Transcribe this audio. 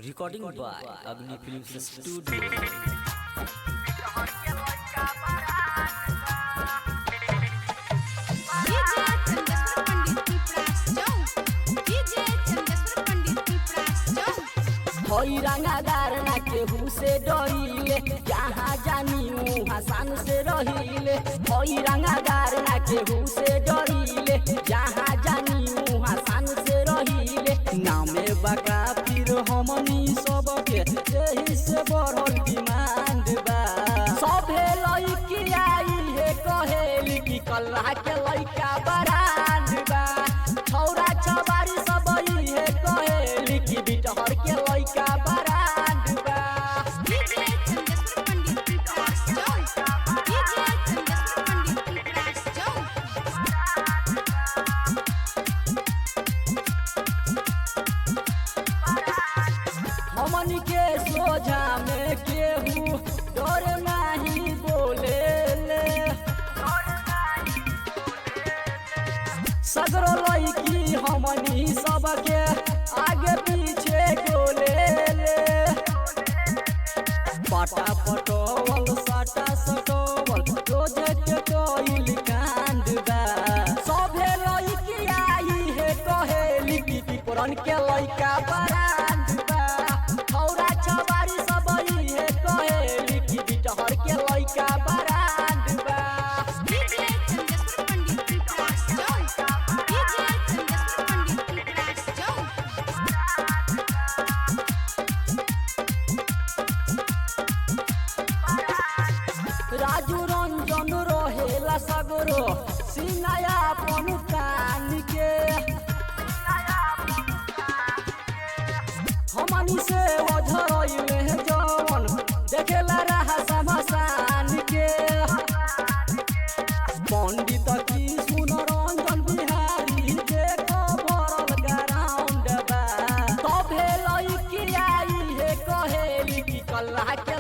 Recording by अग्नि film studio. होई रंगादार ना केहू से डरीले, जहाँ जानी वहाँ शान से रहीले। होई रंगादार ना केहू से डरीले, जहाँ जानी वहाँ शान से रहीले। नामे बका फिर हमनी सबके यही से बढ़ल डिमांड बा। सभे लइकी आई है कहेली कि कल्ला के लइका बरांड बा। छौरा छबारी सब आई है कहेली कि बिटहर के लइका बरांड बा। हमनी के सोझा में केहू डर नहीं बोले ले। सगरो लइकी हमनी सबके आगे पीछे गोले ले। पाटा पटोवल साटा सटोवल रोजे के कोइल कांड बा। सभे लइकी आई है कहेली कि पिपरन के लइका बरांड बा। छौरा छबारी सब आई है कहेली कि बिटहर के लइका बरांड बा। राजू रंजन रहेला सगरो सिनाया पन कान के। हमनी से ओझरइले जवन देखेला रहा समसान के। पंडित की सुन रंजन बिहारी देखो भरल ग्राउंड बा। सभे लइकी आई है कहेली कि कल्ला के